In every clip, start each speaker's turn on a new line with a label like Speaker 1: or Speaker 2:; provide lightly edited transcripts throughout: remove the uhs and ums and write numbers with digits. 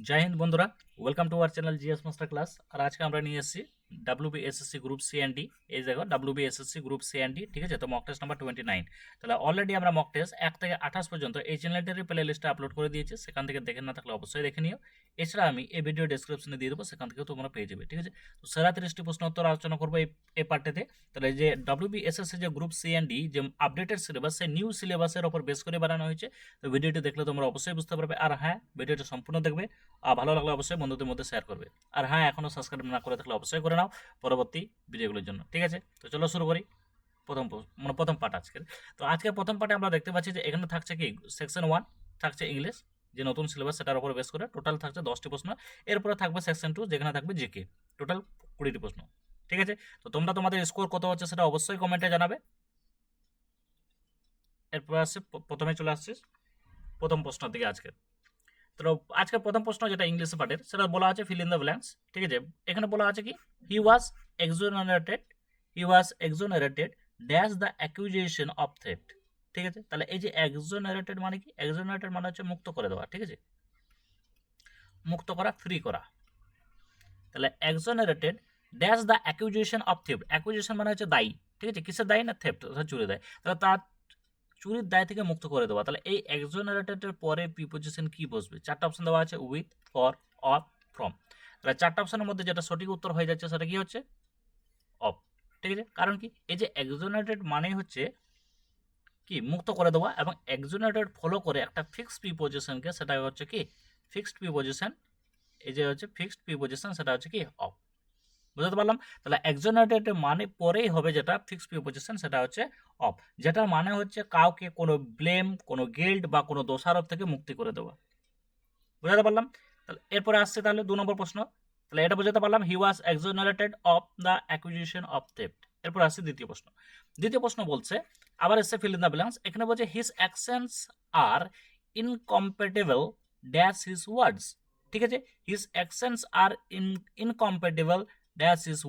Speaker 1: জয় হিন্দ বন্ধুরা, welcome to our channel GS master class. আর আজকে আমরা নিয়ে এসেছি WBSSC group C and D. এই দেখো WBSSC group C and D, ঠিক আছে। তো মক টেস্ট নাম্বার 29। তাহলে অলরেডি আমরা মক টেস্ট 1 থেকে 28 পর্যন্ত এই চ্যানেলটারই প্লে লিস্টে আপলোড করে দিয়েছি, সেখান থেকে দেখে না থাকলে অবশ্যই দেখে নিও। এছাড়া আমি এই ভিডিও ডেসক্রিপশনে দিয়ে দেবো, সেখান থেকেও তোমরা পেয়ে যাবে, ঠিক আছে। তো সেরা 30টি প্রশ্ন উত্তর আলোচনা করবো এই পার্টিতে। তাহলে যে ডাব্লিউবিএসএসসি যে গ্রুপ সি অ্যান্ড ডি যে আপডেটেড সিলেবাস, সেই নিউ সিলেবাসের ওপর বেস করে বানানো হয়েছে। তো ভিডিওটি দেখলে তোমরা অবশ্যই বুঝতে পারবে। আর হ্যাঁ, ভিডিওটা সম্পূর্ণ দেখবে, আর ভালো লাগলে অবশ্যই বন্ধুদের মধ্যে শেয়ার করবে। আর হ্যাঁ, এখনও সাবস্ক্রাইব না করে থাকলে অবশ্যই করে নাও পরবর্তী ভিডিওগুলোর জন্য, ঠিক আছে। তো চলো শুরু করি প্রথম পার্ট আজকের। তো আজকের প্রথম পার্টে আমরা দেখতে পাচ্ছি যে এখানে থাকছে কি সেকশন 1 থাকছে ইংলিশ, যে নতুন সিলেবাস সেটার উপর বেস করে টোটাল থাকছে 10টি প্রশ্ন। এরপরে থাকবে সেকশন 2, যেখানে থাকবে জিকে, টোটাল 20টি প্রশ্ন, ঠিক আছে। তো তোমরা তোমাদের স্কোর কত হচ্ছে সেটা অবশ্যই কমেন্টে জানাবে। এরপর আসছে প্রথমে চলে আসছিস প্রথম প্রশ্নের দিকে আজকে। তো আজকের প্রথম প্রশ্ন যেটা ইংলিশ পার্টের, সেটা বলা আছে ফিল ইন দ্য ব্ল্যাঙ্কস, ঠিক আছে। এখানে বলা আছে কি হি was এক্সোনারেটেড dash the অ্যাকিউজেশন of theft, ঠিক আছে। তাহলে এই যে এক্সোনারেটেড মানে কি, এক্সোনারেটেড মানে হচ্ছে মুক্ত করে দেওয়া, ঠিক আছে, মুক্ত করা, ফ্রি করা। তাহলে এক্সোনারেটেড ড্যাশ দ্য অ্যাকিউজেশন অফ থেফট, অ্যাকিউজেশন মানে হচ্ছে দায়ী, ঠিক আছে, কিসের দায়ী না, থেফট অর্থাৎ চুরি দেয়। তাহলে তার চুরির দায় থেকে মুক্ত করে দেওয়া। তাহলে এই এক্সোনারেটেডের পরে প্রিপোজিশন কি বসবে? 4টা অপশন দেওয়া আছে, উইথ, ফর, অর, ফ্রম। তাহলে 4টা অপশনের মধ্যে যেটা সঠিক উত্তর হয়ে যাচ্ছে সেটা কি হচ্ছে? অফ, ঠিক আছে। কারণ কি, এই যে এক্সোনারেটেড মানে হচ্ছে কি মুক্ত করে দেওয়া, এবং এক্সোনারেটেড ফলো করে একটা ফিক্সড প্রিপোজিশনকে, সেটা হচ্ছে কি ফিক্সড প্রিপোজিশন। এই যে হচ্ছে ফিক্সড প্রিপোজিশন, সেটা হচ্ছে কি অফ। বুঝতে পারলাম? তাহলে এক্সোনারেটেড মানে পরেই হবে যেটা ফিক্সড প্রিপোজিশন, সেটা হচ্ছে অফ, যেটার মানে হচ্ছে কাউকে কোনো ব্লেম, কোনো গিল্ট বা কোনো দোষারোপ থেকে মুক্তি করে দেওয়া। বুঝতে পারলাম? তাহলে এরপরে আসছে তাহলে 2 নম্বর প্রশ্ন। তাহলে এটা বুঝতে পারলাম, he was exonerated of the acquisition of theft. এরপর আসছে দ্বিতীয় প্রশ্ন। দ্বিতীয় প্রশ্ন বলছে, আবার এসছে ফিল ইন দ্য ব্ল্যাঙ্কস। এখানে বলছে হিজ অ্যাকশনস আর ইনকম্প্যাটেবল ড্যাশ হিজ ওয়ার্ডস, ঠিক আছে। হিজ অ্যাকশনস আর ইনকম্প্যাটেবল ড্যাশ হিজ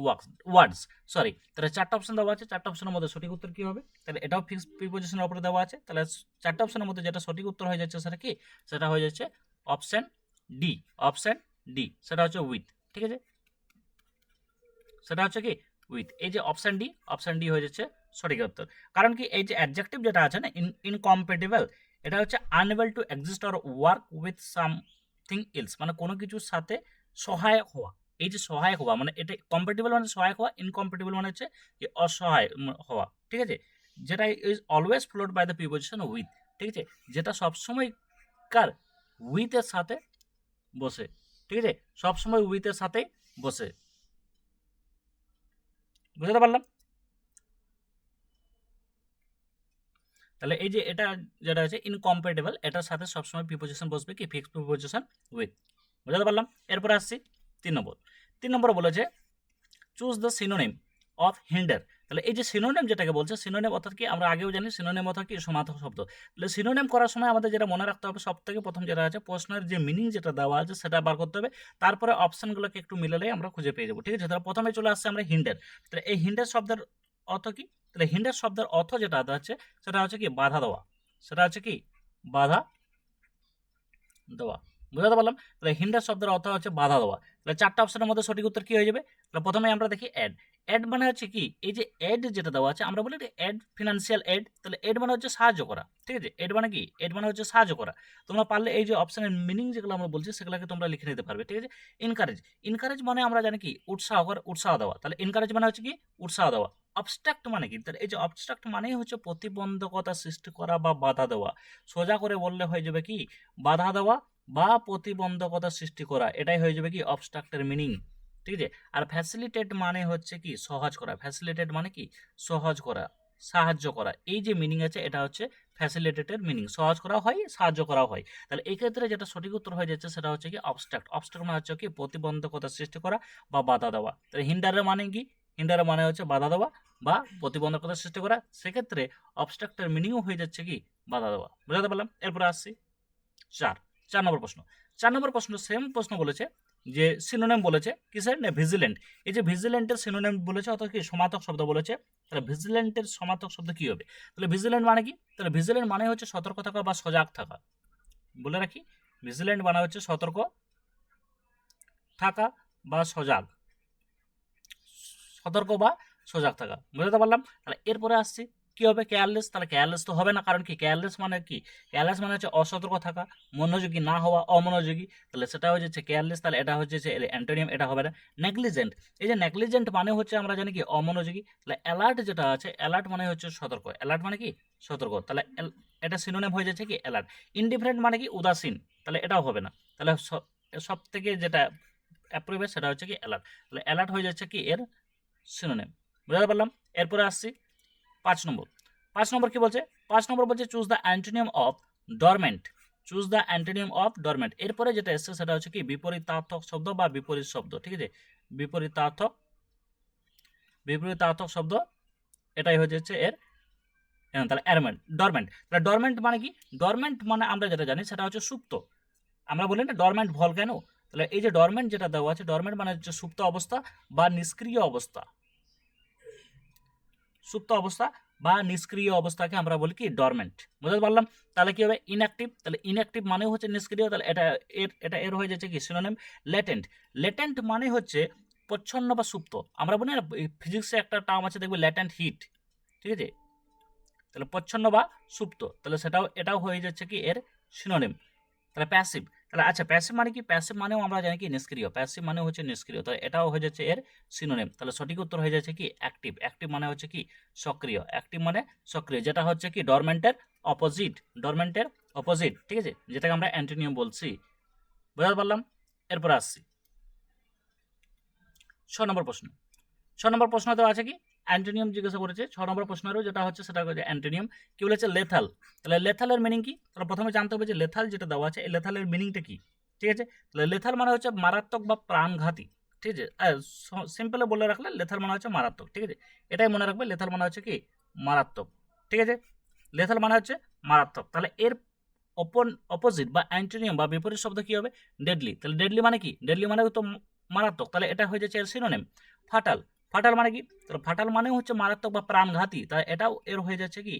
Speaker 1: ওয়ার্ডস, সরি। তাহলে 4টা অপশন দেওয়া আছে, 4টা অপশনের মধ্যে সঠিক উত্তর কি হবে? তাহলে এটাও ফিক্সড প্রিপোজিশনের উপরে দেওয়া আছে। তাহলে 4টা অপশনের মধ্যে যেটা সঠিক উত্তর হয়ে যাচ্ছে সেটা কি? সেটা হয়ে যাচ্ছে অপশন ডি, অপশন ডি, সেটা হচ্ছে উইথ, ঠিক আছে, সেটা হচ্ছে কি উইথ। এই যে অপশন ডি হয়ে যাচ্ছে সঠিক উত্তর। কারণ কি, এই যে অ্যাডজেক্টিভ যেটা আছে না, ইনকম্প্যাটেবল, এটা হচ্ছে unable to exist or work with something else, মানে কোনো কিছুর সাথে সহায়ক হওয়া। এই যে সহায়ক হওয়া মানে এটা কম্প্যাটেবল মানে সহায়ক হওয়া, ইনকম্প্যাটেবল মানে হচ্ছে অসহায় হওয়া, ঠিক আছে। যেটা is always followed by the preposition with, ঠিক আছে, যেটা সবসময় কার উইথের সাথে বসে, ঠিক আছে, সবসময় উইথের সাথে বসে। বুঝতে পারলাম? তাহলে এই যে এটা যেটা আছে ইনকম্প্যাটেবল, এটার সাথে সবসময় প্রিপোজিশন বসবে কি ফিক্সড প্রিপোজিশন উইথ। বুঝতে পারলাম? এরপরে আসছি 3 নম্বর। 3 নম্বর বলেছে choose the synonym of hinder. তাহলে এই যে সিনোনিম যেটাকে বলছে, সিনোনিম অর্থাৎ কি, আমরা আগেও জানি সিনোনিম অর্থাৎ কি সমার্থক শব্দ। তাহলে সিনোনিম করার সময় আমাদের যেটা মনে রাখতে হবে, সব থেকে প্রথম যেটা আছে প্রশ্নের যে মিনিং যেটা দেওয়া আছে সেটা বার করতে হবে, তারপরে অপশনগুলোকে একটু মিলালেই আমরা খুঁজে পেয়ে যাবো, ঠিক আছে। তাহলে প্রথমে চলে আসছে আমরা হিন্ডার। তাহলে এই হিন্ডার শব্দের অর্থ কি? তাহলে হিন্ডার শব্দের অর্থ যেটা আছে সেটা হচ্ছে কি বাধা দেওয়া, সেটা হচ্ছে কি বাধা দেওয়া। বুঝতে পারলাম? তাহলে হিন্ডার শব্দের অর্থ হচ্ছে বাধা দেওয়া। তাহলে 4টা অপশনের মধ্যে সঠিক উত্তর কি হয়ে যাবে? তাহলে প্রথমে আমরা দেখি অ্যাড। অ্যাড মানে হচ্ছে কি, এই যে অ্যাড যেটা দেওয়া আছে, আমরা বলি অ্যাড, ফিনান্সিয়াল অ্যাড। তাহলে অ্যাড মানে হচ্ছে সাহায্য করা, ঠিক আছে। অ্যাড মানে কি, অ্যাড মানে হচ্ছে সাহায্য করা। তোমরা পারলে এই যে অপশনের মিনিং যেগুলো আমরা বলছি সেগুলোকে তোমরা লিখে নিতে পারবে, ঠিক আছে। ইনকারেজ, ইনকারেজ মানে আমরা জানি কি উৎসাহ দেওয়া। তাহলে ইনকারেজ মানে হচ্ছে কি উৎসাহ দেওয়া। অবস্ট্রাক্ট মানে কি, তাহলে এই যে অবস্ট্রাক্ট মানেই হচ্ছে প্রতিবন্ধকতা সৃষ্টি করা বা বাধা দেওয়া। সোজা করে বললে হয়ে যাবে কি বাধা দেওয়া বা প্রতিবন্ধকতা সৃষ্টি করা, এটাই হয়ে যাবে কি অবস্ট্রাক্টের মিনিং, ঠিক আছে। আর ফ্যাসিলিটেট মানে হচ্ছে কি সহজ করা, ফ্যাসিলিটেট মানে কি সহজ করা, সাহায্য করা। এই যে মিনিং আছে এটা হচ্ছে ফ্যাসিলিটেটের মিনিং, সহজ করা হয়, সাহায্য করা হয়। তাহলে এই ক্ষেত্রে যেটা সঠিক উত্তর হয়ে যাচ্ছে সেটা হচ্ছে কি অবস্ট্রাক্ট। অবস্ট্রাক্ট মানে হচ্ছে কি প্রতিবন্ধকতা সৃষ্টি করা বা বাধা দেওয়া। তাহলে হিন্ডারের মানে কি, হিন্ডারের মানে হচ্ছে বাধা দেওয়া বা প্রতিবন্ধকতা সৃষ্টি করা। সেক্ষেত্রে অবস্ট্রাক্টের মিনিংও হয়ে যাচ্ছে কি বাধা দেওয়া। বুঝতে পারলাম? এরপরে আসছি 4 নম্বর প্রশ্ন। 4 নম্বর প্রশ্ন সেম প্রশ্ন বলেছে যে সিনোনিম বলেছে কিসের না ভিজিল্যান্ট। এই যে ভিজিল্যান্টের সিনোনিম বলেছে অর্থাৎ কি সমার্থক শব্দ বলেছে। তাহলে ভিজিল্যান্টের সমার্থক শব্দ কি হবে? তাহলে ভিজিল্যান্ট মানে কি? তাহলে ভিজিল্যান্ট মানে হচ্ছে সতর্ক থাকা বা সজাগ থাকা। বলে রাখি, ভিজিল্যান্ট মানে হচ্ছে সতর্ক থাকা বা সজাগ, সতর্ক বা সজাগ থাকা, বুঝতে পারলাম। তাহলে এরপরে আসছি কি হবে, কেয়ারলেস। তাহলে কেয়ারলেস তো হবে না, কারণ কি কেয়ারলেস মানে কি, কেয়ারলেস মানে হচ্ছে অসতর্ক থাকা, মনোযোগী না হওয়া, অমনোযোগী, তাহলে সেটা হয়ে যাচ্ছে কেয়ারলেস। তাহলে এটা হচ্ছে যে অ্যান্টোনিয়াম, এটা হবে না। নেগলিজেন্ট, এই যে নেগলিজেন্ট মানে হচ্ছে আমরা জানি কি অমনোযোগী। তাহলে অ্যালার্ট যেটা আছে, অ্যালার্ট মানে হচ্ছে সতর্ক, অ্যালার্ট মানে কি সতর্ক, তাহলে এটা সিনোনিম হয়ে যাচ্ছে কি অ্যালার্ট। ইনডিফারেন্ট মানে কি উদাসীন, তাহলে এটাও হবে না। তাহলে সব থেকে যেটা অ্যাপ্রোপ্রিয়েট সেটা হচ্ছে কি অ্যালার্ট, তাহলে অ্যালার্ট হয়ে যাচ্ছে কি এর সিনোনিম, বুঝতে পারলাম। এরপরে আসছি 5 নম্বর। 5 নম্বর কি বলছে, 5 নম্বর বলছে choose the antonym of dormant, choose the antonym of dormant. এরপরে যেটা এসছে সেটা হচ্ছে কি বিপরীতার্থক শব্দ বা বিপরীত শব্দ, ঠিক আছে, বিপরীতার্থক শব্দ, এটাই হয়ে যাচ্ছে এর। তাহলে ডরমেন্ট, তাহলে ডরমেন্ট মানে কি, ডরমেন্ট মানে আমরা যেটা জানি সেটা হচ্ছে সুপ্ত। আমরা বলি না ডরমেন্ট ভলক্যানো, তাহলে এই যে ডরমেন্ট যেটা দেওয়া আছে, ডরমেন্ট মানে হচ্ছে সুপ্ত অবস্থা বা নিষ্ক্রিয় অবস্থা, সুপ্ত অবস্থা বা নিষ্ক্রিয় অবস্থাকে আমরা বলি কি ডরমেন্ট, বুঝতে পারলাম। তাহলে কি হবে ইনঅ্যাক্টিভ, তাহলে ইনঅ্যাক্টিভ মানে হচ্ছে নিষ্ক্রিয়, তাহলে এটা হয়ে যাচ্ছে কি সিনোনিম লেটেন্ট। লেটেন্ট মানে হচ্ছে প্রচ্ছন্ন বা সুপ্ত, আমরা বলি না ফিজিক্সে একটা টার্ম আছে দেখবে ল্যাটেন্ট হিট, ঠিক আছে, তাহলে প্রচ্ছন্ন বা সুপ্ত, তাহলে এটাও হয়ে যাচ্ছে কি এর সিনোনিম। তাহলে প্যাসিভ, তাহলে আচ্ছা প্যাসিভ মানে কি, প্যাসিভ মানেও আমরা জানি কি নিষ্ক্রিয়, প্যাসিভ মানে হচ্ছে নিষ্ক্রিয়, তাহলে এটাও হয়ে যাচ্ছে এর সিনোনিম। তাহলে সঠিক উত্তর হয়ে যাচ্ছে কি অ্যাক্টিভ, অ্যাক্টিভ মানে হচ্ছে কি সক্রিয়, অ্যাক্টিভ মানে সক্রিয়, যেটা হচ্ছে কি ডরমেন্টের অপোজিট, ডরমেন্টের অপোজিট, ঠিক আছে, যেটাকে আমরা অ্যান্টোনিয়াম বলছি, বুঝতে পারলাম। এরপর আসছি 6 নম্বর প্রশ্ন। 6 নম্বর প্রশ্নতেও আছে কি অ্যান্টোনিয়াম জিজ্ঞাসা করেছে, 6 নম্বর প্রশ্নেরও যেটা হচ্ছে সেটা হচ্ছে অ্যান্টোনিয়াম। কি বলেছে লেথাল, তাহলে লেথালের মিনিং কি, তাহলে প্রথমে জানতে হবে যে লেথাল যেটা দেওয়া আছে এই লেথালের মিনিংটা কি, ঠিক আছে। তাহলে লেথাল মানে হচ্ছে মারাত্মক বা প্রাণঘাতী, ঠিক আছে, সিম্পলে বলে রাখলে লেথাল মানে হচ্ছে মারাত্মক, ঠিক আছে, এটাই মনে রাখবে, লেথাল মানে হচ্ছে কি মারাত্মক, ঠিক আছে, লেথাল মানে হচ্ছে মারাত্মক। তাহলে এর অপোজিট বা অ্যান্টোনিয়াম বা বিপরীত শব্দ কি হবে ডেডলি, তাহলে ডেডলি মানে কি, ডেডলি মানে তো মারাত্মক, তাহলে এটা হয়ে যাচ্ছে এর সিনোনিম। ফাটাল, ফাটাল মানে কি, তাহলে ফাটাল মানে হচ্ছে মারাত্মক বা প্রাণঘাতী, তাহলে এটাও এর হয়ে যাচ্ছে কি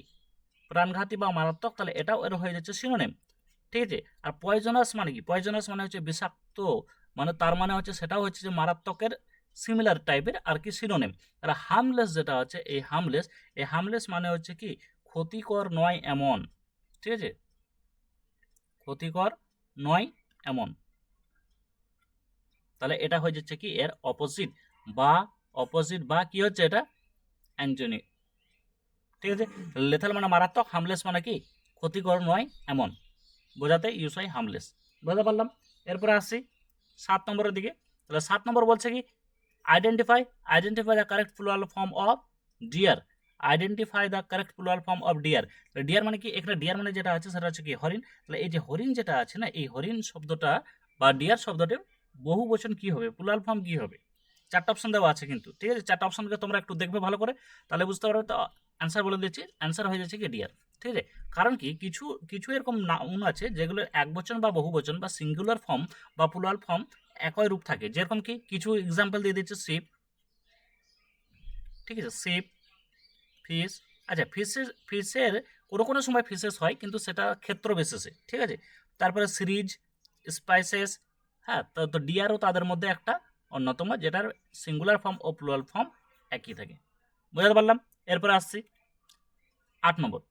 Speaker 1: প্রাণঘাতী বা মারাত্মক, তাহলে এটাও এর হয়ে যাচ্ছে সিনোনিম, ঠিক আছে। আর পয়জনাস মানে কি, পয়জনাস মানে হচ্ছে বিষাক্ত, মানে তার মানে হচ্ছে সেটাও হচ্ছে যে মারাত্মকের সিমিলার টাইপের আর কি সিনোনিম। তাহলে হার্মলেস যেটা হচ্ছে এই হার্মলেস, এই হার্মলেস মানে হচ্ছে কি ক্ষতিকর নয় এমন, ঠিক আছে, ক্ষতিকর নয় এমন, তাহলে এটা হয়ে যাচ্ছে কি এর অপোজিট বা কি হচ্ছে এটা অ্যান্টোনি, ঠিক আছে। লেথাল মানে মারাত্মক, হার্মলেস মানে কি ক্ষতিকর নয় এমন, বোঝাতে ইউজ হয় হার্মলেস, বুঝতে পারলাম। এরপরে আসছি 7 নম্বরের দিকে। তাহলে 7 নম্বর বলছে কি identify the correct plural form of dear, identify the correct plural form of dear. Dear মানে কি, এখানে ডিয়ার মানে যেটা আছে সেটা হচ্ছে কি হরিণ, তাহলে এই যে হরিণ যেটা আছে না, এই হরিণ শব্দটা বা ডিয়ার শব্দটির বহু বচন কি হবে, প্লুরাল ফর্ম কি হবে, 4টা অপশন দেওয়া আছে কিন্তু, ঠিক আছে, 4টা অপশনকে তোমরা একটু দেখবে ভালো করে, তাহলে বুঝতে পারবে। তো অ্যান্সার বলে দিচ্ছি, অ্যান্সার হয়ে যাচ্ছে কি ডিয়ার, ঠিক আছে। কারণ কি কিছু কিছু এরকম নাউন আছে যেগুলোর একবচন বা বহুবচন বা সিঙ্গুলার ফর্ম বা প্লুরাল ফর্ম একই রূপ থাকে, যেরকম কি কিছু এক্সাম্পল দিয়ে দিচ্ছে শিপ, ঠিক আছে, শিপ, ফিশ, আচ্ছা ফিশের কোনো সময় ফিশেস হয় কিন্তু সেটা ক্ষেত্র বিশেষে, ঠিক আছে। তারপরে সিরিজ, স্পাইসেস, হ্যাঁ, তো ডিয়ারও তাদের মধ্যে একটা অন্যতম, যেটার সিঙ্গুলার ফর্ম ও প্লুরাল ফর্ম একই থাকে, বুঝতে পারলাম। এরপরে আসছি 8 নম্বর।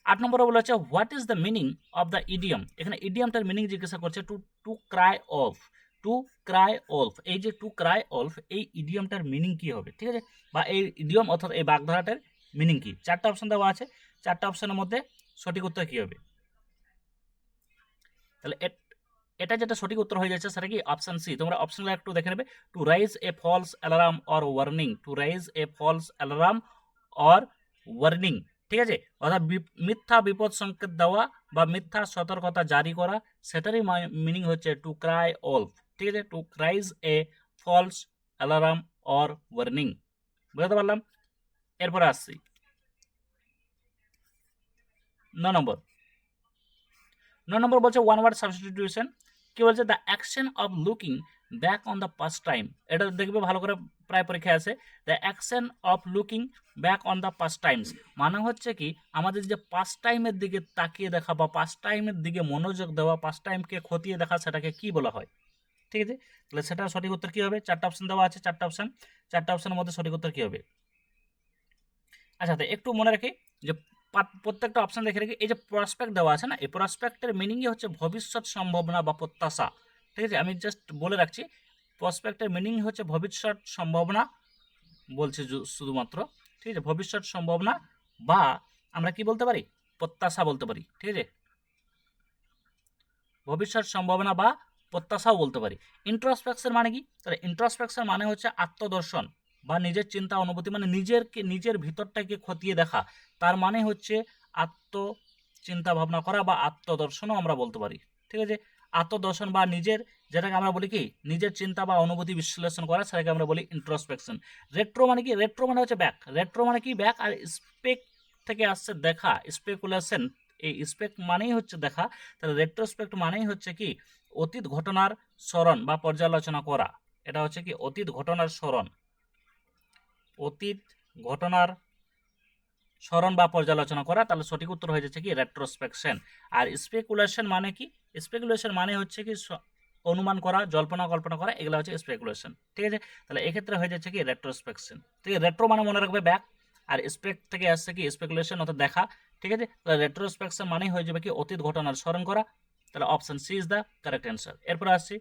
Speaker 1: 8 নম্বরে বলা হচ্ছে what is the meaning of the idiom, এখানে ইডিয়মটার মিনিং জিজ্ঞাসা করছে to cry of, to cry wolf, এই যে টু ক্রাই অল্ফ এই ইডিয়মটার মিনিং কি হবে, ঠিক আছে, বা এই ইডিয়ম অর্থাৎ এই বাগধারাটার মিনিং কি, 4টা অপশন দেওয়া আছে, 4টা অপশনের মধ্যে সঠিক উত্তর কি হবে, তাহলে এটা যেটা সঠিক উত্তর হয়ে যাচ্ছে সেটা কি অপশন সি, তোমরা অপশনগুলো একটু দেখে নেবে, to raise a false alarm or warning, to raise a false alarm or warning, ঠিক আছে, অর্থাৎ মিথ্যা বিপদ সংকেত দেওয়া বা মিথ্যা সতর্কতা জারি করা, সেটারই মিনিং হচ্ছে টু ক্রাই অল্ফ, ঠিক আছে, to raise a false alarm or warning, বুঝতে পারলাম। এরপরে আসছি 9 নম্বর। 9 নম্বর বলছে ওয়ান ওয়ার্ড সাবস্টিটিউশন, কি বলছে the action of looking back on the past time, এটা দেখবে ভালো করে প্রায় পরীক্ষায় আছে, the action of looking back on the past Times মানে হচ্ছে কি আমাদের যে পাস্ট টাইমের দিকে তাকিয়ে দেখা বা পাস্ট টাইমের দিকে মনোযোগ দেওয়া, পাস্ট টাইমকে খতিয়ে দেখা, সেটাকে কি বলা হয়, ঠিক আছে, তাহলে সেটা সঠিক উত্তর কি হবে? চারটা অপশন দেওয়া আছে, চারটা অপশনের মধ্যে সঠিক উত্তর কি হবে? আচ্ছা, তো একটু মনে রাখি যে প্রত্যেকটা অপশন দেখে রাখি, এই যে প্রসপেক্ট দেওয়া আছে না, এই প্রসপেক্টের মিনিংই হচ্ছে ভবিষ্যৎ সম্ভাবনা বা প্রত্যাশা। ঠিক আছে, আমি জাস্ট বলে রাখছি, প্রসপেক্টের মিনিং হচ্ছে ভবিষ্যৎ সম্ভাবনা বলছে শুধুমাত্র। ঠিক আছে, ভবিষ্যৎ সম্ভাবনা বা আমরা কি বলতে পারি? প্রত্যাশা বলতে পারি। ঠিক আছে, ভবিষ্যৎ সম্ভাবনা বা প্রত্যাশাও বলতে পারি। ইন্ট্রোস্পেকশন মানে কি? তাহলে ইন্ট্রোস্পেকশন মানে হচ্ছে আত্মদর্শন বা নিজের চিন্তা অনুভূতি, মানে নিজের ভিতরটাকে খতিয়ে দেখা, তার মানে হচ্ছে চিন্তা ভাবনা করা বা আত্মদর্শনও আমরা বলতে পারি। ঠিক আছে, আত্মদর্শন বা যেটাকে আমরা বলি কি, নিজের চিন্তা বা অনুভূতি বিশ্লেষণ করা, সেটাকে আমরা বলি ইন্ট্রোস্পেকশন। রেট্রো মানে কি? রেট্রো মানে হচ্ছে ব্যাক। রেট্রো মানে কি? ব্যাক। আর স্পেক থেকে আসছে দেখা, স্পেকুলেশন। এই স্পেক মানেই হচ্ছে দেখা। তাহলে রেট্রোস্পেক্ট মানেই হচ্ছে কি, অতীত ঘটনার স্মরণ বা পর্যালোচনা করা। এটা হচ্ছে কি অতীত ঘটনার স্মরণ, অতীত ঘটনার স্মরণ বা পর্যালোচনা করা। তাহলে সঠিক উত্তর হয়ে যাচ্ছে কি রেট্রোস্পেকশন। আর স্পেকুলেশন মানে কি? স্পেকুলেশন মানে হচ্ছে কি অনুমান করা, জল্পনা কল্পনা করা, এগুলো হচ্ছে স্পেকুলেশন। ঠিক আছে, তাহলে এক্ষেত্রে হয়ে যাচ্ছে কি রেট্রোস্পেকশন। ঠিক আছে, রেট্রো মানে মনে রাখবে ব্যাক, আর স্পেক থেকে আসছে কি স্পেকুলেশন অর্থাৎ দেখা। ঠিক আছে, তাহলে রেট্রোস্পেকশন মানেই হয়ে যাবে কি অতীত ঘটনার স্মরণ করা। তাহলে option C is the correct answer. এরপরে আসছি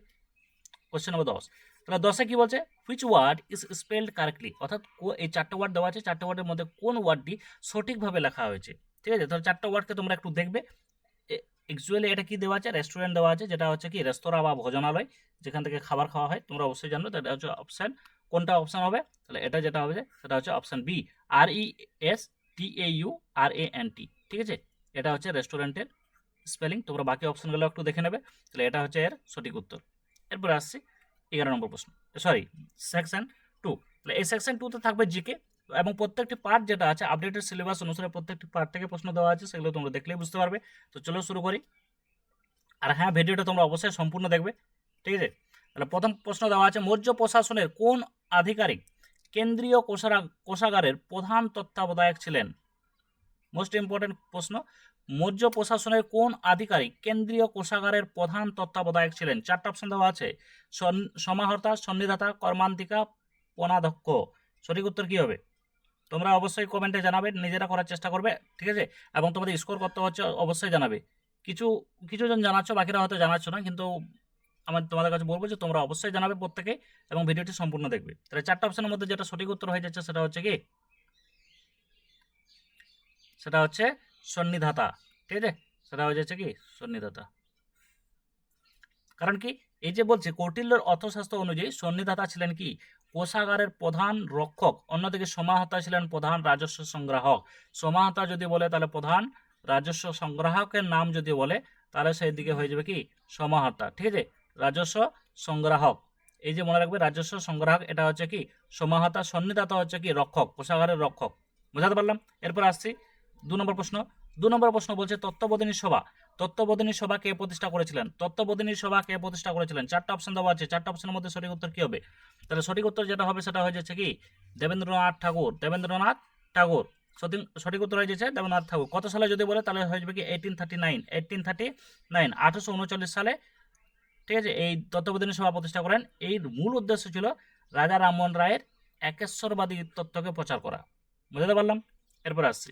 Speaker 1: কোশ্চেন নম্বর 10। তাহলে 10-এ কি বলছে? Which word is spelled correctly, অর্থাৎ এই চারটা ওয়ার্ড দেওয়া আছে, চারটা ওয়ার্ডের মধ্যে কোন ওয়ার্ডটি সঠিকভাবে লেখা হয়েছে। ঠিক আছে, তাহলে চারটা ওয়ার্ডকে তোমরা একটু দেখবে। অ্যাকচুয়ালি এটা কি দেওয়া আছে? রেস্টুরেন্ট দেওয়া আছে, যেটা হচ্ছে কি রেস্তোরাঁ বা ভোজনালয়, যেখান থেকে খাবার খাওয়া হয়। তোমরা অবশ্যই জানো, এটা হচ্ছে অপশন। কোনটা অপশন হবে? তাহলে এটা যেটা হবে সেটা হচ্ছে অপশন বি, RESTAURANT। ঠিক আছে, এটা হচ্ছে রেস্টুরেন্টের স্পেলিং। তোমরা বাকি অপশনগুলো একটু দেখে নেবে। তাহলে এটা হচ্ছে এর সঠিক উত্তর। এরপরে আসছি 11 নম্বর প্রশ্ন, সরি সেকশন 2। তাহলে এই সেকশন 2তে থাকবে জিকে, এবং প্রত্যেকটি পার্ট যেটা আছে আপডেটেড সিলেবাস অনুসারে প্রত্যেকটি পার্ট থেকে প্রশ্ন দেওয়া আছে, সেগুলো তোমরা দেখলেই বুঝতে পারবে। তো চলো শুরু করি। আর হ্যাঁ, ভিডিওটা তোমরা অবশ্যই সম্পূর্ণ দেখবে। ঠিক আছে, তাহলে প্রথম প্রশ্ন দেওয়া আছে, মৌর্য প্রশাসনের কোন আধিকারিক কেন্দ্রীয় কোষাগারের প্রধান তত্ত্বাবধায়ক ছিলেন? মোস্ট ইম্পর্টেন্ট প্রশ্ন। মৌর্য প্রশাসনের কোন আধিকারিক কেন্দ্রীয় কোষাগারের প্রধান তত্ত্বাবধায়ক ছিলেন? চারটা অপশন দেওয়া আছে, সমাহর্তা, সন্নিধাতা, কর্মান্তিকা, পণাধ্যক্ষ। সঠিক উত্তর কি হবে? তোমরা অবশ্যই কমেন্টে জানাবে, নিজেরা করার চেষ্টা করবে। ঠিক আছে, এবং তোমাদের স্কোর করতে হচ্ছে অবশ্যই জানাবে। কিছুজন জানাচ্ছ, বাকিরা হয়তো জানাচ্ছ না, কিন্তু তোমাদের কাছে বলবো যে তোমরা অবশ্যই জানাবে প্রত্যেকে, এবং ভিডিওটি সম্পূর্ণ দেখবে। তাহলে চারটা অপশনের মধ্যে যেটা সঠিক উত্তর হয়ে যাচ্ছে সেটা হচ্ছে কি, সেটা হচ্ছে সন্নিধাতা। ঠিক আছে, সেটা হয়ে যাচ্ছে কি সন্নিধাতা। কারণ কি, এই যে বলছে কৌটিল্যের অর্থশাস্ত্র অনুযায়ী সন্নিধাতা ছিলেন কি কোষাগারের প্রধান রক্ষক, অন্যদিকে সমাহর্তা ছিলেন প্রধান রাজস্ব সংগ্রাহক। সমাহর্তা যদি বলে তাহলে প্রধান, রাজস্ব সংগ্রাহকের নাম যদি বলে তাহলে সেই দিকে হয়ে যাবে কি সমাহর্তা। ঠিক আছে, রাজস্ব সংগ্রাহক, এই যে মনে রাখবে রাজস্ব সংগ্রাহক এটা হচ্ছে কি সমাহর্তা, সন্নিধাতা হচ্ছে কি রক্ষক, কোষাগারের রক্ষক। বুঝাতে পারলাম? এরপর আসছি 2 নম্বর প্রশ্ন। 2 নম্বর প্রশ্ন বলছে তত্ত্ববোধিনী সভা, তত্ত্ববোধিনী সভা কে প্রতিষ্ঠা করেছিলেন? তত্ত্ববোধিনী সভা কে প্রতিষ্ঠা করেছিলেন? চারটা অপশন দেওয়া আছে, চারটা অপশনের মধ্যে সঠিক উত্তর কি হবে? তাহলে সঠিক উত্তর যেটা হবে সেটা হয়ে যাচ্ছে কি দেবেন্দ্রনাথ ঠাকুর। দেবেন্দ্রনাথ ঠাকুর সঠিক উত্তর হয়ে যাচ্ছে দেবেন্দ্রনাথ ঠাকুর। কত সালে যদি বলে তাহলে হয়ে যাবে কি 1839 সালে। ঠিক আছে, এই তত্ত্ববোধিনী সভা প্রতিষ্ঠা করেন। এই মূল উদ্দেশ্য ছিল রাজা রামমোহন রায়ের একেশ্বরবাদী তত্ত্বকে প্রচার করা। বুঝতে পারলাম? এরপর আসছি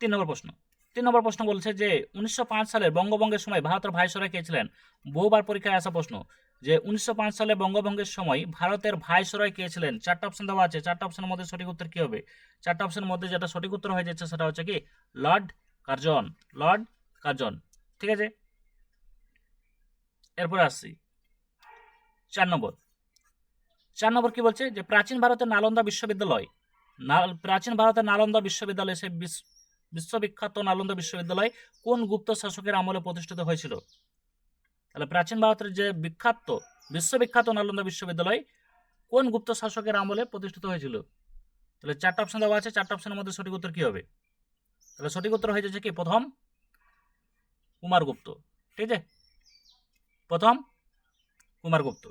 Speaker 1: 3 নম্বর প্রশ্ন। 3 নম্বর প্রশ্ন বলছে যে 1905 সালের বঙ্গভঙ্গের সময় ভারতের ভাইসরয় কে ছিলেন? বহুবার পরীক্ষায় আসা প্রশ্ন, যে 1905 সালে বঙ্গভঙ্গের সময় ভারতের ভাইসরয় কে ছিলেন? চারটা অপশন দেওয়া আছে, চারটা অপশনের মধ্যে সঠিক উত্তর কি হবে? চারটা অপশনের মধ্যে যেটা সঠিক উত্তর হয়ে যাচ্ছে সেটা হচ্ছে কি লর্ড কার্জন। Lord Curzon. ঠিক আছে, এরপর আসছি 4 নম্বর। 4 নম্বর কি বলছে যে প্রাচীন ভারতের নালন্দা বিশ্ববিদ্যালয়, প্রাচীন ভারতের নালন্দা বিশ্ববিদ্যালয়, সে বিশ্ববিখ্যাত নালন্দা বিশ্ববিদ্যালয় কোন গুপ্ত শাসকের আমলে প্রতিষ্ঠিত হয়েছিল? তাহলে প্রাচীন ভারতের যে বিশ্ববিখ্যাত নালন্দা বিশ্ববিদ্যালয় কোন গুপ্ত শাসকের আমলে প্রতিষ্ঠিত হয়েছিল? তাহলে চারটা অপশন দেওয়া আছে, চারটা অপশনের মধ্যে সঠিক উত্তর কি হবে? তাহলে সঠিক উত্তর হয়ে যাচ্ছে কি প্রথম কুমারগুপ্ত। ঠিক আছে, প্রথম কুমারগুপ্ত।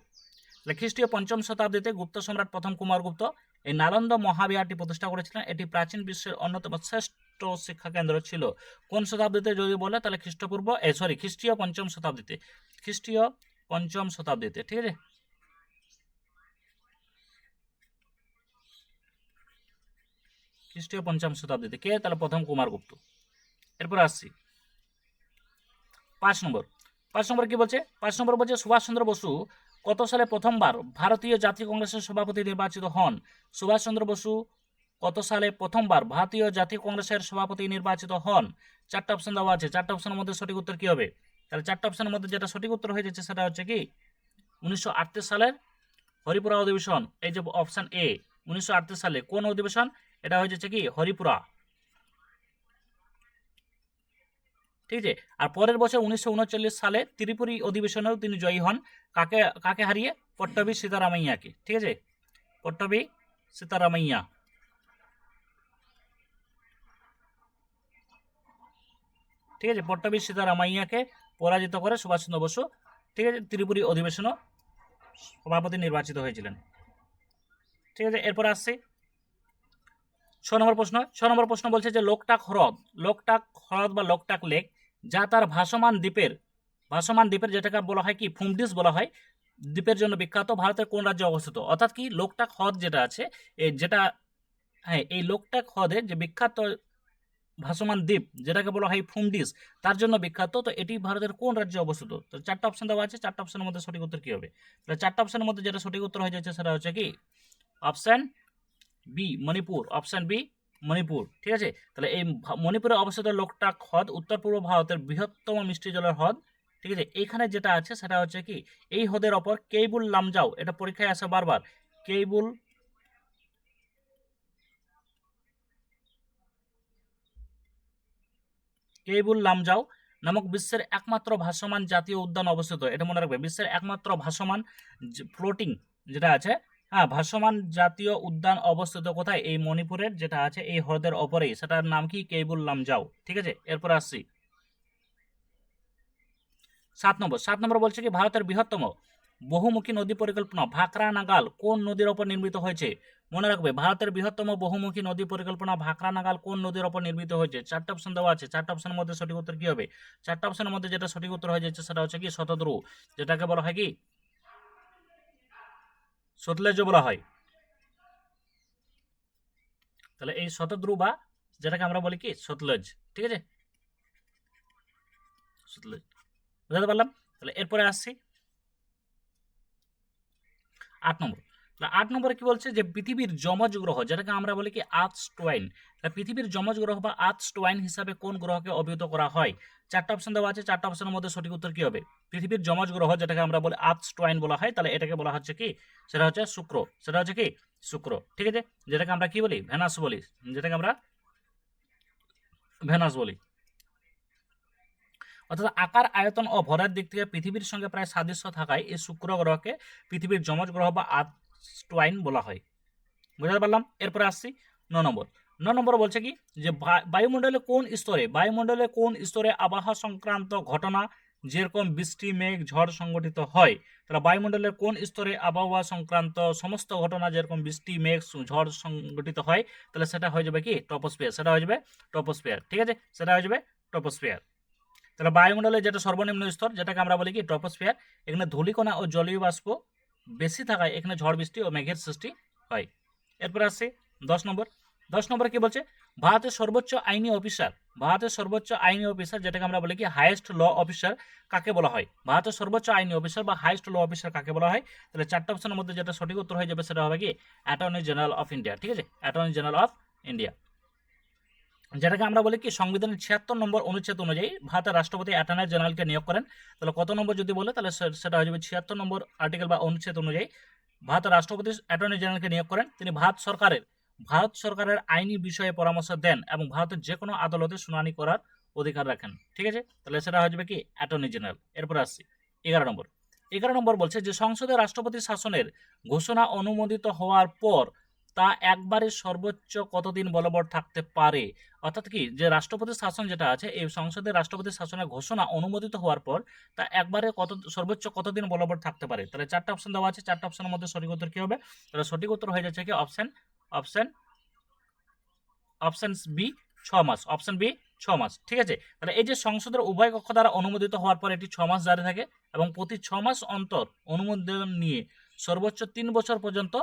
Speaker 1: তাহলে খ্রিস্টীয় 5ম শতাব্দীতে গুপ্ত সম্রাট প্রথম কুমারগুপ্ত এই নালন্দা মহাবিহারটি প্রতিষ্ঠা করেছিলেন। এটি প্রাচীন বিশ্বের অন্যতম শ্রেষ্ঠ শিক্ষা কেন্দ্র ছিল। কোন শতাব্দীতে যদি বলে তাহলে খ্রিস্টীয় 5ম শতাব্দীতে। খ্রিস্টীয় পঞ্চম শতাব্দীতে, ঠিক আছে। খ্রিস্টীয় পঞ্চম শতাব্দীতে। কে? তাহলে প্রথম কুমারগুপ্ত। এরপর আসছি 5 নম্বর। 5 নম্বর কি বলছে? 5 নম্বর বলছে সুভাষচন্দ্র বসু কত সালে প্রথমবার ভারতীয় জাতীয় কংগ্রেসের সভাপতি নির্বাচিত হন? সুভাষচন্দ্র বসু কত সালে প্রথমবার ভারতীয় জাতীয় কংগ্রেসের সভাপতি নির্বাচিত হন? 4টা অপশন দেওয়া আছে, 4টা অপশনের মধ্যে সঠিক উত্তর কি হবে? তাহলে 4টা অপশনের মধ্যে যেটা সঠিক উত্তর হয়ে যাচ্ছে সেটা হচ্ছে কি 1938 সালের হরিপুরা অধিবেশন। এই যে অপশন এ 1938 সালে কোন অধিবেশন? এটা হয়ে যাচ্ছে কি হরিপুরা, ঠিক আছে। আর পরের বছর 1939 সালে ত্রিপুরী অধিবেশনেও তিনি জয়ী হন। কাকে কাকে হারিয়ে? পট্টবী সীতারামাইয়াকে, ঠিক আছে, পট্টবী সীতারামাইয়া, ঠিক আছে, পট্টবী সীতারামাইয়াকে পরাজিত করে সুভাষচন্দ্র বসু, ঠিক আছে, ত্রিপুরী অধিবেশনও সভাপতি নির্বাচিত হয়েছিলেন, ঠিক আছে। এরপর আসছি 6 নম্বর প্রশ্ন। 6 নম্বর প্রশ্ন বলছে যে লোকটাক হ্রদ বা লোকটাক লেক যা তার ভাসমান দ্বীপের যেটাকে বলা হয় কি ফুমডিস বলা হয়, দ্বীপের জন্য বিখ্যাত, ভারতের কোন রাজ্যে অবস্থিত? অর্থাৎ কি লোকটাক হ্রদ যেটা আছে যেটা, হ্যাঁ, এই লোকটাক হ্রদে যে বিখ্যাত ভাসমান দ্বীপ যেটাকে বলা হয় ফুমডিস, তার জন্য বিখ্যাত, তো এটি ভারতের কোন রাজ্যে অবস্থিত? তো 4টা অপশন দেওয়া আছে, 4টা অপশনের মধ্যে সঠিক উত্তর কি হবে? তাহলে 4টা অপশনের মধ্যে যেটা সঠিক উত্তর হয়ে যাচ্ছে সেটা হচ্ছে কি option B Manipur, option B Manipur, ঠিক আছে। তাহলে এই মণিপুরে অবস্থিত লোকটাক হ্রদ উত্তর পূর্ব ভারতের বৃহত্তম মিষ্টি জলের হ্রদ, ঠিক আছে। এইখানে যেটা আছে সেটা হচ্ছে কি এই হ্রদের ওপর কেইবুল লামজাও, এটা পরীক্ষায় আসে বারবার, কেইবুল লামজাও নামক বিশ্বের একমাত্র ভাসমান জাতীয় উদ্যান অবস্থিত। এটা মনে রাখবে, বিশ্বের একমাত্র ভাসমান ফ্লোটিং যেটা আছে, হ্যাঁ, ভাসমান জাতীয় উদ্যান অবস্থিত কোথায়? এই মণিপুরের যেটা আছে এই হ্রদের ওপরেই, সেটার নাম কি কেইবুল লামজাও, ঠিক আছে। এরপর আসছি 7 নম্বর। 7 নম্বর বলছে কি ভারতের বৃহত্তম বহুমুখী নদী পরিকল্পনা ভাকরা নাগাল কোন নদীর ওপর নির্মিত হয়েছে? মনে রাখবে, ভারতের বৃহত্তম বহুমুখী নদী পরিকল্পনা ভাকরা নাগাল কোন নদীর ওপর নির্মিত হয়েছে? 4টা অপশন দেওয়া আছে, 4টা অপশনের মধ্যে সঠিক উত্তর কি হবে? 4টা অপশনের মধ্যে যেটা সঠিক উত্তর হয়ে যাচ্ছে সেটা হচ্ছে কি শতদ্রু, যেটাকে বলা হয় কি সতলেজ বলা হয়। তাহলে এই শতদ্রু বা যেটাকে আমরা বলি কি সতলেজ, ঠিক আছে, সতলেজ, বুঝতে পারলাম। তাহলে এরপরে আসছি 8 নম্বর। 8 নম্বরে কি বলছে যে পৃথিবীর যমজ গ্রহ যেটাকে আমরা বলি কি আর্থস টুয়াইন, পৃথিবীর যমজ গ্রহ বা আর্থস টুয়াইন হিসাবে কোন গ্রহকে অভিহিত করা হয়? 4টা অপশন দেওয়া আছে, 4টা অপশনের মধ্যে সঠিক উত্তর কি হবে? পৃথিবীর যমজ গ্রহ যেটাকে আমরা বলি আর্থস টুয়াইন বলা হয়, তাহলে এটাকে বলা হচ্ছে কি সেটা হচ্ছে শুক্র, সেটা হচ্ছে কি শুক্র, ঠিক আছে, যেটাকে আমরা কি বলি ভেনাস বলি, যেটাকে আমরা ভেনাস বলি। অর্থাৎ আকার, আয়তন ও ভরের দিক থেকে পৃথিবীর সঙ্গে প্রায় সাদৃশ্য থাকায় এই শুক্র গ্রহকে পৃথিবীর যমজ গ্রহ বা আর্থস টুয়াইন বলা হয়, বুঝতে পারলাম। এরপরে আসছি 9 নম্বর। 9 নম্বর বলছে কি যে বায়ুমণ্ডলে কোন স্তরে আবহাওয়া সংক্রান্ত ঘটনা যেরকম বৃষ্টি, মেঘ, ঝড় সংঘটিত হয়? তাহলে বায়ুমণ্ডলের কোন স্তরে আবহাওয়া সংক্রান্ত সমস্ত ঘটনা যেরকম বৃষ্টি, মেঘ, ঝড় সংঘটিত হয়, তাহলে সেটা হয়ে যাবে কি ট্রপোস্ফিয়ার, সেটা হয়ে যাবে ট্রপোস্ফিয়ার, ঠিক আছে, সেটা হয়ে যাবে ট্রপোস্ফিয়ার। তাহলে বায়ুমণ্ডলের যেটা সর্বনিম্ন স্তর যেটাকে আমরা বলি কি ট্রপোস্ফিয়ার, এখানে ধূলিকণা ও জলীয় বাষ্প বেশি থাকায় এখানে ঝড় বৃষ্টি ও মেঘের সৃষ্টি হয়। এরপর আসছে 10 নম্বর। 10 নম্বরে কি বলছে ভারতের সর্বোচ্চ আইনি অফিসার যেটাকে আমরা বলি কি হাইয়েস্ট ল অফিসার কাকে বলা হয়? ভারতের সর্বোচ্চ আইনি অফিসার বা হাইয়েস্ট ল অফিসার কাকে বলা হয়? তাহলে 4টা অপশনের মধ্যে যেটা সঠিক উত্তর হয়ে যাবে সেটা হবে কি অ্যাটর্নি জেনারেল অফ ইন্ডিয়া, ঠিক আছে, অ্যাটর্নি জেনারেল অফ ইন্ডিয়া, যেটাকে আমরা বলি কি সংবিধানের 76 নম্বর অনুচ্ছেদ অনুযায়ী ভারতের রাষ্ট্রপতি অ্যাটর্নি জেনারেলকে নিয়োগ করেন। তাহলে কত নম্বর যদি বলে তাহলে সেটা হয়ে যাবে 76 নম্বর আর্টিকেল বা অনুচ্ছেদ অনুযায়ী ভারতের রাষ্ট্রপতি অ্যাটর্নি জেনারেলকে নিয়োগ করেন। তিনি ভারত সরকারের আইনি বিষয়ে পরামর্শ দেন এবং ভারতের যে কোনো আদালতে শুনানি করার অধিকার রাখেন, ঠিক আছে, তাহলে সেটা হয়ে যাবে কি অ্যাটর্নি জেনারেল। এরপর আসছি 11 নম্বর। 11 নম্বর বলছে যে সংসদে রাষ্ট্রপতি শাসনের ঘোষণা অনুমোদিত হওয়ার পর তা একবারে সর্বোচ্চ কতদিন বলবৎ থাকতে পারে? অর্থাৎ কি যে রাষ্ট্রপতি শাসন যেটা আছে এই সংসদের রাষ্ট্রপতি শাসনের ঘোষণা অনুমোদিত হওয়ার পর তা একবারে সর্বোচ্চ কতদিন বলবৎ থাকতে পারে? তাহলে 4টা অপশন দেওয়া আছে, 4টা অপশনের মধ্যে সঠিক উত্তর কি হবে? তাহলে সঠিক উত্তর হয়ে যাচ্ছে কি অপশন বি 6 মাস, অপশন বি 6 মাস। ঠিক আছে, তাহলে এই যে সংসদের উভয় কক্ষ দ্বারা অনুমোদিত হওয়ার পর এটি 6 মাস জারি থাকে এবং প্রতি 6 মাস অন্তর অনুমোদন নিয়ে সর্বোচ্চ 3 বছর পর্যন্ত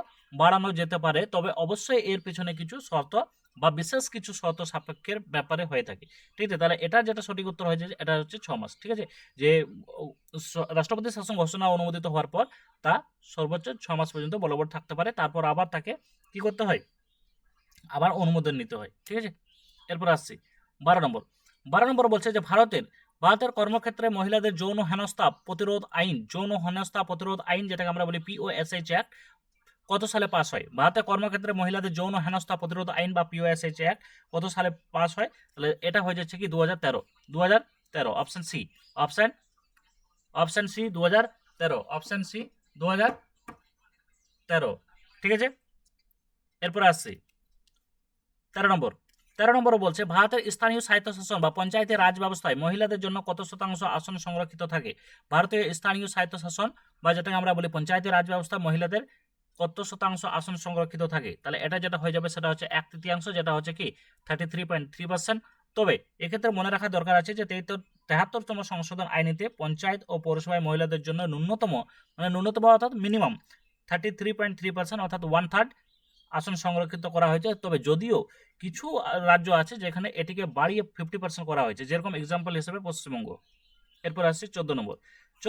Speaker 1: বাড়ানো যেতে পারে, তবে অবশ্যই এর পিছনে কিছু শর্ত বা বিশেষ কিছু শর্ত সাপেক্ষের ব্যাপারে হয়ে থাকে। ঠিক আছে, তাহলে এটা যেটা সঠিক উত্তর হয়েছে এটা হচ্ছে 6 মাস। ঠিক আছে, যে রাষ্ট্রপতি শাসন ঘোষণা অনুমোদিত হওয়ার পর তা সর্বোচ্চ 6 মাস পর্যন্ত বলবৎ থাকতে পারে, তারপর আবার তাকে কি করতে হয়, আবার অনুমোদন নিতে হয়। ঠিক আছে, এরপর আসছি 12 নম্বর বলছে যে ভারতের কর্মক্ষেত্রে মহিলাদের যৌন হেনস্থা প্রতিরোধ আইন যেটাকে আমরা বলি POSH অ্যাক্ট কত সালে পাস হয়? ভারতের কর্মক্ষেত্রে মহিলাদের যৌন হেনস্থা প্রতিরোধ আইন বা POSH অ্যাক্ট কত সালে পাস হয়? তাহলে এটা হয়ে যাচ্ছে কি 2013 অপশন সি 2013 অপশন সি 2013। ঠিক আছে, এরপর আসছি 13 নম্বর বলছে ভারতের স্থানীয় স্বায়ত্তশাসন বা পঞ্চায়েতি রাজ ব্যবস্থায় মহিলাদের জন্য কত শতাংশ আসন সংরক্ষিত থাকে? ভারতীয় স্থানীয় স্বায়ত্তশাসন বা যেটাকে আমরা বলি পঞ্চায়েতি রাজ ব্যবস্থা মহিলাদের কত শতাংশ আসন সংরক্ষিত থাকে? তাহলে এটা যেটা হয়ে যাবে সেটা হচ্ছে 1/3, যেটা হচ্ছে কি 33.3%। তবে এক্ষেত্রে মনে রাখা দরকার আছে যে 73তম সংশোধন আইনেতে পঞ্চায়েত ও পৌরসভায় মহিলাদের জন্য ন্যূনতম অর্থাৎ মিনিমাম 33.3% অর্থাৎ 1/3 আসন সংরক্ষিত করা হয়েছে। তবে যদিও কিছু রাজ্য আছে যেখানে এটিকে বাড়িয়ে 50% করা হয়েছে, যেরকম এক্সাম্পল হিসেবে পশ্চিমবঙ্গ। এরপর আসছে 14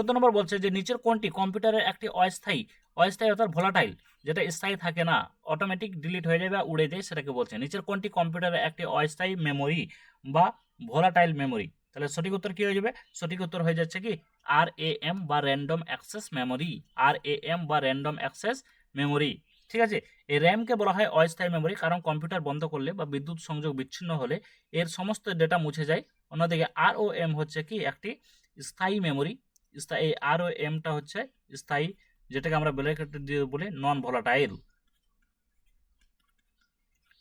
Speaker 1: নম্বর বলছে যে নিচের কোনটি কম্পিউটারের একটি অস্থায়ী অর্থাৎ ভোলাটাইল, যেটা স্থায়ী থাকে না, অটোমেটিক ডিলিট হয়ে যায় বা উড়ে যায়, সেটাকে বলছে নিচের কোনটি কম্পিউটারের একটি অস্থায়ী মেমোরি বা ভোলাটাইল মেমোরি? তাহলে সঠিক উত্তর কি হয়ে যাবে? সঠিক উত্তর হয়ে যাচ্ছে কি RAM বা র্যান্ডম অ্যাক্সেস মেমোরি। ঠিক আছে, এই র্যামকে বলা হয় অস্থায়ী মেমোরি, কারণ কম্পিউটার বন্ধ করলে বা বিদ্যুৎ সংযোগ বিচ্ছিন্ন হলে এর সমস্ত ডেটা মুছে যায়। অন্যদিকে ROM হচ্ছে কি একটি স্থায়ী মেমোরি। এই ROMটা হচ্ছে স্থায়ী, যেটাকে আমরা ব্র্যাকেটে দিয়ে বলি নন ভোলাটাইল।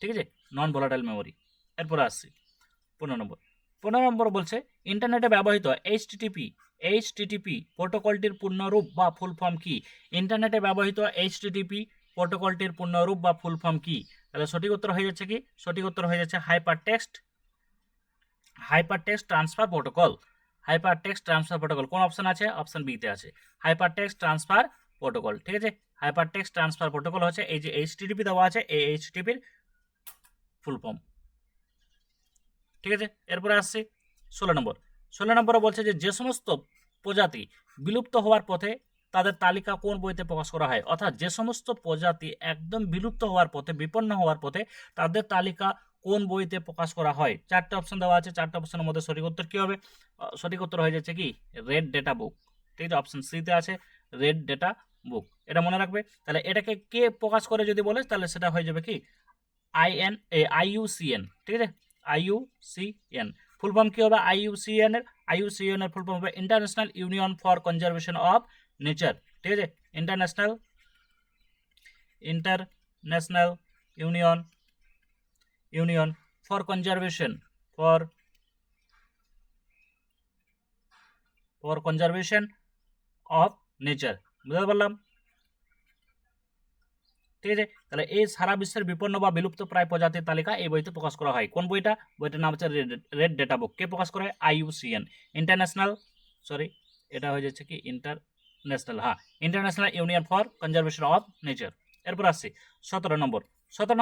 Speaker 1: ঠিক আছে, নন ভোলাটাইল মেমোরি। এরপর আসছি 15 নম্বর বলছে ইন্টারনেটে ব্যবহৃত এইচটিটিপি প্রোটোকলটির পূর্ণরূপ বা ফুল ফর্ম কি? ইন্টারনেটে ব্যবহৃত এইচটিটিপি প্রোটোকলটির পূর্ণরূপ বা ফুল ফর্ম কি? তাহলে সঠিক উত্তর হয়ে যাচ্ছে কি? সঠিক উত্তর হয়ে যাচ্ছে হাইপারটেক্সট ট্রান্সফার প্রোটোকল। কোন অপশন আছে? অপশন বি তে আছে হাইপারটেক্সট ট্রান্সফার প্রোটোকল। ঠিক আছে, হাইপারটেক্সট ট্রান্সফার প্রোটোকল হচ্ছে এই যে এইচটিটিপি দেওয়া আছে, এই এইচটিটিপির ফুল ফর্ম। ঠিক আছে, এরপরে আসছি 16 নম্বরে বলছে যে সমস্ত প্রজাতি বিলুপ্ত হওয়ার পথে তাদের তালিকা কোন বইতে প্রকাশ করা হয়? অর্থাৎ যে সমস্ত প্রজাতি একদম বিলুপ্ত হওয়ার পথে, বিপন্ন হওয়ার পথে, তাদের তালিকা কোন বইতে প্রকাশ করা হয়? 4টে অপশন দেওয়া আছে, 4টে অপশনের মধ্যে সঠিক উত্তর কি হবে? সঠিক উত্তর হয়ে যাচ্ছে কি রেড ডেটা বুক। ঠিক আছে, অপশন সি তে আছে রেড ডেটা বুক, এটা মনে রাখবে। তাহলে এটাকে কে প্রকাশ করে যদি বলে, তাহলে সেটা হয়ে যাবে কি IUCN। ঠিক আছে, IUCN ফুল ফর্ম কি হবে? IUCN এর ফুল ফর্ম হবে international union for conservation of nature. ঠিক আছে, international union for conservation of nature. বুঝতে পারলাম? ঠিক আছে, তাহলে এই সারা বিশ্বের বিপন্ন বা বিলুপ্ত প্রায় প্রজাতির তালিকা এই বইতে প্রকাশ করা হয়। কোন বইটা? বইটার নাম হচ্ছে রেড ডেটা বুক। কে প্রকাশ করে? IUCN, এটা হয়ে যাচ্ছে কি international union for conservation of nature. এরপর আসছি 17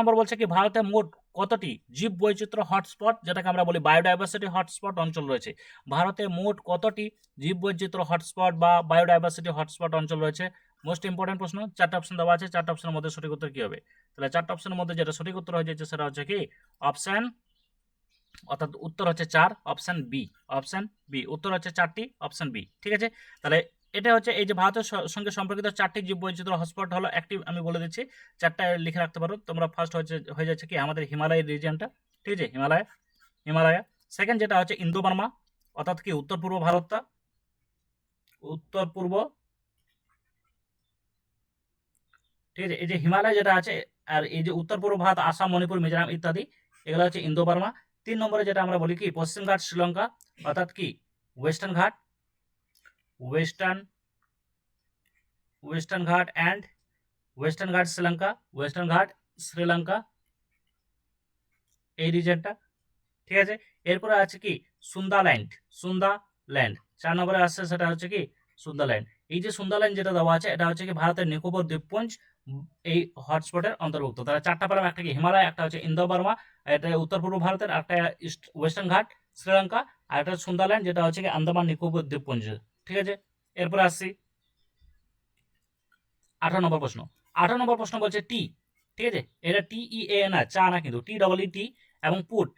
Speaker 1: নম্বর বলছে কি ভারতে মোট কতটি জীব বৈচিত্র্য হটস্পট, যেটাকে আমরা বলি বায়োডাইভার্সিটি হটস্পট অঞ্চল রয়েছে? ভারতে মোট কতটি জীব বৈচিত্র্য হটস্পট বা বায়োডাইভার্সিটি হটস্পট অঞ্চল রয়েছে? মোস্ট ইম্পর্টেন্ট প্রশ্ন। 4টে অপশন দেওয়া আছে, 4টে অপশনের মধ্যে সঠিক উত্তর কি হবে? তাহলে 4টে অপশনের মধ্যে যেটা সঠিক উত্তর হয়ে যাচ্ছে সেটা হচ্ছে কি অপশন, অর্থাৎ উত্তর হচ্ছে 4, অপশন বি। উত্তর হচ্ছে 4টি, অপশন বি। ঠিক আছে, তাহলে এটা হচ্ছে এই যে ভারতের সঙ্গে সম্পর্কিত 4টি জীব বৈচিত্র্য হটস্পট হলো। একটি আমি বলে দিচ্ছি, 4টা লিখে রাখতে পারো তোমরা। ফার্স্ট হয়ে যাচ্ছে কি আমাদের হিমালয় রিজিয়নটা। ঠিক আছে, হিমালয়। সেকেন্ড যেটা হচ্ছে ইন্দো বার্মা, অর্থাৎ কি উত্তর পূর্ব ভারতটা, ঠিক আছে, এই যে হিমালয় যেটা আছে, আর এই যে উত্তর পূর্ব ভারত আসাম, মণিপুর, মিজোরাম ইত্যাদি, এগুলো হচ্ছে ইন্দো বার্মা। 3 নম্বরে যেটা আমরা বলি কি পশ্চিম ঘাট শ্রীলঙ্কা, অর্থাৎ কি ওয়েস্টার্ন ঘাট শ্রীলঙ্কা, এই রিজনটা। ঠিক আছে। এরপরে আছে কি সুন্দাল্যান্ড, সুন্দাল্যান্ড 4 নম্বরে আসছে, সেটা হচ্ছে কি সুন্দাল্যান্ড। এই যে সুন্দাল্যান্ড যেটা দেওয়া আছে এটা হচ্ছে কি ভারতের নিকোবর দ্বীপপুঞ্জ এই হটস্পটের অন্তর্ভুক্ত। তাহলে 4টা পেলাম, একটা কি হিমালয়, একটা হচ্ছে ইন্দো বার্মা, এটা উত্তর পূর্ব ভারতের, একটা ইস্ট ওয়েস্টার্ন ঘাট শ্রীলঙ্কা, আর একটা সুন্দারল্যান্ড যেটা হচ্ছে কি আন্দামান নিকোবর দ্বীপপুঞ্জ। ঠিক আছে। এরপরে আসছি 18 নম্বর প্রশ্ন। 18 নম্বর প্রশ্ন বলছে টি, ঠিক আছে, এটা TEA না, চা না কিন্তু, TEE এবং পুট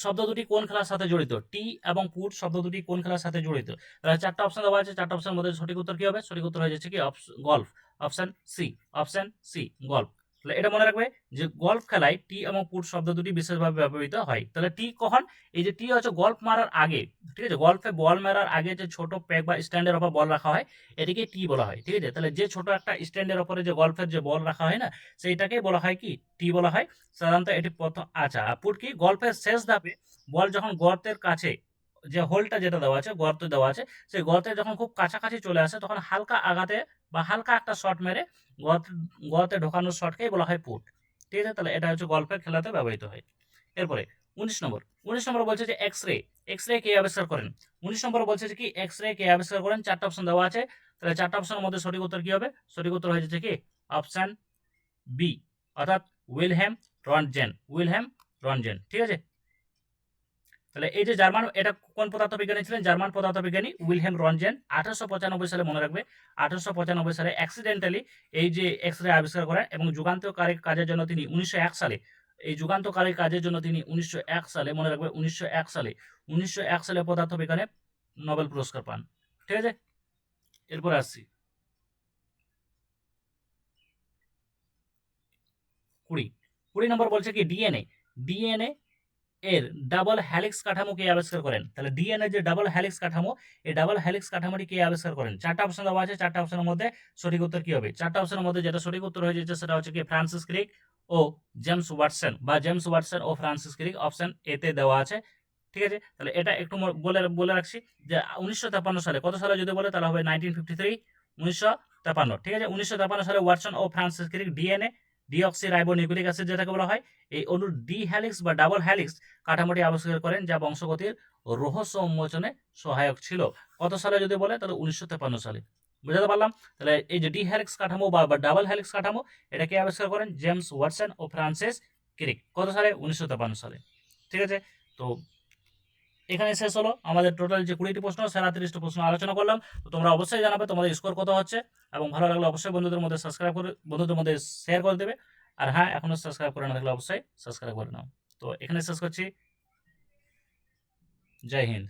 Speaker 1: শব্দ দুটি কোন খেলার সাথে জড়িত? টি এবং পুট শব্দ দুটি কোন খেলার সাথে জড়িত? তাহলে 4টা অপশন দেওয়া আছে, 4টা অপশনের মধ্যে সঠিক উত্তর কি হবে? সঠিক উত্তর হয়ে যাচ্ছে কি golf, option C, option C golf. তাহলে এটা মনে রাখবে যে গলফ খেলায় টি এবং পুট শব্দ দুটি বিশেষভাবে ব্যবহৃত হয়। তাহলে টি কখন? এই যে টি হচ্ছে গলফ মারার আগে, ঠিক আছে, গলফে বল মারার আগে যে ছোট প্যাক বা স্ট্যান্ডের উপর বল রাখা হয় এটিকে টি বলা হয়। ঠিক আছে। তাহলে যে ছোট একটা স্ট্যান্ডের উপরে যে গলফের যে বল রাখা হয় না, সেইটাকেই বলা হয় কি টি বলা হয় সাধারণত। এটি প্রথম। আচ্ছা, পুট কি? গল্পের শেষ ধাপে বল যখন গর্তের কাছে, যে হোলটা যেটা দেওয়া আছে, গর্ত দেওয়া আছে, সেই গর্তে যখন খুব কাছাকাছি চলে আসে তখন হালকা আঘাতে বা হালকা একটা শট মেরে গর্তে ঢোকানোর শটকেই বলা হয় পুট। ঠিক আছে। তাহলে এটা হচ্ছে গল্পের খেলাতে ব্যবহৃত হয়। এরপরে 19 নম্বর। 19 নম্বর বলছে যে এক্স রে কে আবিষ্কার করেন? 19 নম্বর বলছে যে কি এক্স রে কে আবিষ্কার করেন? 4টা অপশন দেওয়া আছে। তাহলে 4টা অপশনের মধ্যে সঠিক উত্তর কি হবে? সঠিক উত্তর হয়ে যাচ্ছে কি অপশন বি, অর্থাৎ উইলহেম রন্টজেন, উইলহেম রন্টজেন। ঠিক আছে। তাহলে এই যে জার্মান, এটা কোন পদার্থবিজ্ঞানী ছিলেন? জার্মান পদার্থবিজ্ঞানী উইলহেম রন্টজেন 1895 সালে, মনে রাখবে 1895 সালে অ্যাক্সিডেন্টালি এই যে এক্স রে আবিষ্কার করেন এবং যুগান্তকারী কাজের জন্য তিনি 1901 সালে, এই যুগান্তকারী কাজের জন্য তিনি 1901 সালে, মনে রাখবে 1901 সালে পদার্থবিজ্ঞানে নোবেল পুরস্কার পান। ঠিক আছে। এরপরে আসছি 20 নম্বর বলছে কি ডিএনএ এর ডাবল হ্যালিক্স কাঠামো কে আবিষ্কার করেন? তাহলে ডিএনএ যে ডাবল হ্যালিক্স কাঠামো, এই ডাবল হ্যালিক্স কাঠামোটি কে আবিষ্কার করেন? 4টা অপশন দেওয়া আছে, 4টা অপশনের মধ্যে সঠিক উত্তর কি হবে? 4টা অপশনের মধ্যে যেটা সঠিক উত্তর হয়ে যাচ্ছে সেটা হচ্ছে কি ফ্রান্সিস ক্রিক ও জেমস ওয়াটসন, বা জেমস ওয়াটসন ও ফ্রান্সিস ক্রিক, অপশন এ তে দেওয়া আছে। ঠিক আছে। তাহলে এটা একটু বলে রাখছি যে 1953 সালে, কত সালে যদি বলে তাহলে হবে 1953, 1953। ঠিক আছে। 1953 সালে ওয়াটসন ও Francis Crick DNA deoxyribonucleic acid যেটাকে বলা হয় এই অণুর ডি হ্যালিক্স বা ডাবল হ্যালিক্স কাঠামোটি আবিষ্কার করেন, যা বংশগতির রহস্য উন্মোচনে সহায়ক ছিল। কত সালে যদি বলে তাহলে 1953 সালে। বুঝতে পারলাম। তাহলে এই যে ডি হ্যালিক্স কাঠামো বা ডাবল হ্যালিক্স কাঠামো, এটা কে আবিষ্কার করেন? জেমস ওয়াটসন ও ফ্রান্সিস ক্রিক। কত সালে? 1953 সালে। ঠিক আছে। তো এখানে শেষ হলো আমাদের টোটাল যে 20টি প্রশ্ন, সেরা 30টি প্রশ্ন আলোচনা করলাম। তো তোমরা অবশ্যই জানাবে তোমাদের স্কোর কত হচ্ছে, এবং ভালো লাগলে অবশ্যই বন্ধুদের মধ্যে শেয়ার করে দেবে। আর হ্যাঁ, এখনো সাবস্ক্রাইব করে না থাকলে অবশ্যই সাবস্ক্রাইব করে নাও। তো এখানে শেষ করছি। জয় হিন্দ।